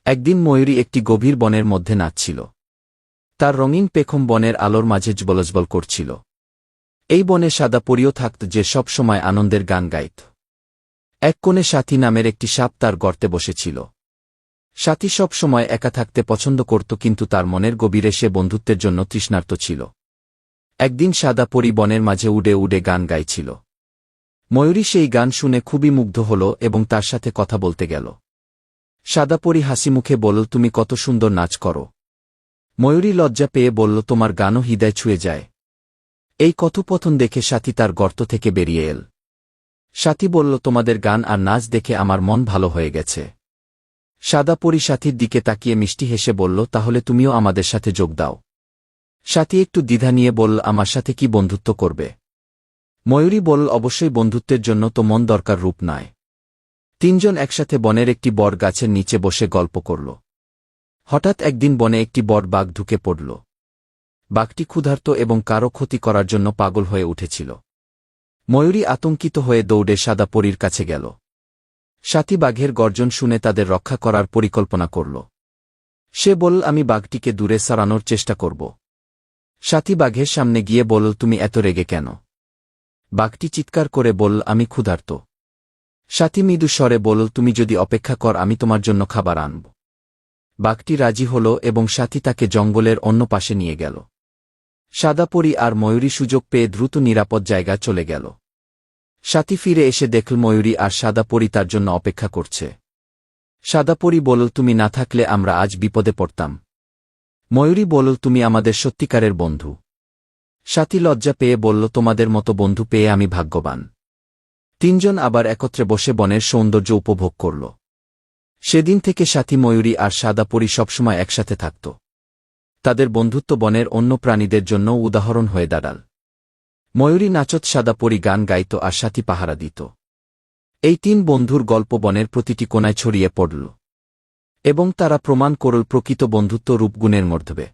একদিন ময়ূরী একটি গভীর বনের মধ্যে নাচছিল। তার রঙিন পেখম বনের আলোর মাঝে জ্বলজ্বল করছিল। এই বনে সাদা পরীও থাকত যে সব সময় আনন্দের গান গাইত। এক কোণে সাথী নামের একটি সাপ তার গর্তে বসেছিল। সাথী সব সময় একা থাকতে পছন্দ করত, কিন্তু তার মনের গভীরে সে বন্ধুত্বের জন্য তৃষ্ণার্ত ছিল। একদিন সাদা পরী বনের মাঝে উড়ে উড়ে গান গাইছিল। ময়ূরী সেই গান শুনে খুবই মুগ্ধ হল এবং তার সাথে কথা বলতে গেল। সাদা পরী হাসিমুখে বলল, তুমি কত সুন্দর নাচ করো। ময়ূরী লজ্জা পেয়ে বলল, তোমার গানও হৃদয় ছুঁয়ে যায়। এই কথোপকথন দেখে সাথী তার গর্ত থেকে বেরিয়ে এল। সাথী বলল, তোমাদের গান আর নাচ দেখে আমার মন ভালো হয়ে গেছে। সাদা পরী সাথীর দিকে তাকিয়ে মিষ্টি হেসে বলল, তাহলে তুমিও আমাদের সাথে যোগ দাও। সাথী একটু দ্বিধা নিয়ে বলল, আমার সাথে কি বন্ধুত্ব করবে? ময়ূরী বলল, অবশ্যই, বন্ধুত্বের জন্য তো মন দরকার, রূপ নয়। তিনজন একসাথে বনের একটি বট গাছের নিচে বসে গল্প করল। হঠাৎ একদিন বনে একটি বট বাঘ ঢুকে পড়ল। বাঘটি ক্ষুধার্ত এবং কারো ক্ষতি করার জন্য পাগল হয়ে উঠেছিল। ময়ূরী আতঙ্কিত হয়ে দৌড়ে সাদা পরীর কাছে গেল। সাথী বাঘের গর্জন শুনে তাদের রক্ষা করার পরিকল্পনা করল। সে বলল, আমি বাঘটিকে দূরে সরানোর চেষ্টা করব। সাথী বাঘের সামনে গিয়ে বলল, তুমি এত রেগে কেন? বাঘটি চিৎকার করে বলল, আমি ক্ষুধার্ত। সাথী মৃদু স্বরে বলল, তুমি যদি অপেক্ষা কর আমি তোমার জন্য খাবার আনব। বাঘটি রাজি হল এবং সাথী তাকে জঙ্গলের অন্য পাশে নিয়ে গেল। সাদা পরী আর ময়ূরী সুযোগ পেয়ে দ্রুত নিরাপদ জায়গা চলে গেল। সাথী ফিরে এসে দেখল ময়ূরী আর সাদা পরী তার জন্য অপেক্ষা করছে। সাদা পরী বলল, তুমি না থাকলে আমরা আজ বিপদে পড়তাম। ময়ূরী বলল, তুমি আমাদের সত্যিকারের বন্ধু। সাথী লজ্জা পেয়ে বলল, তোমাদের মতো বন্ধু পেয়ে আমি ভাগ্যবান। তিনজন আবার একত্রে বসে বনের সৌন্দর্য উপভোগ করল। সেদিন থেকে সাথী ময়ূরী আর সাদা পরী সবসময় একসাথে থাকত। তাদের বন্ধুত্ব বনের অন্য প্রাণীদের জন্য উদাহরণ হয়ে দাঁড়াল। ময়ূরী নাচত, সাদা পরী গান গাইত আর সাথী পাহারা দিত। এই তিন বন্ধুর গল্প বনের প্রতিটি কোণায় ছড়িয়ে পড়ল এবং তারা প্রমাণ করল প্রকৃত বন্ধুত্ব রূপগুণের মধ্যে।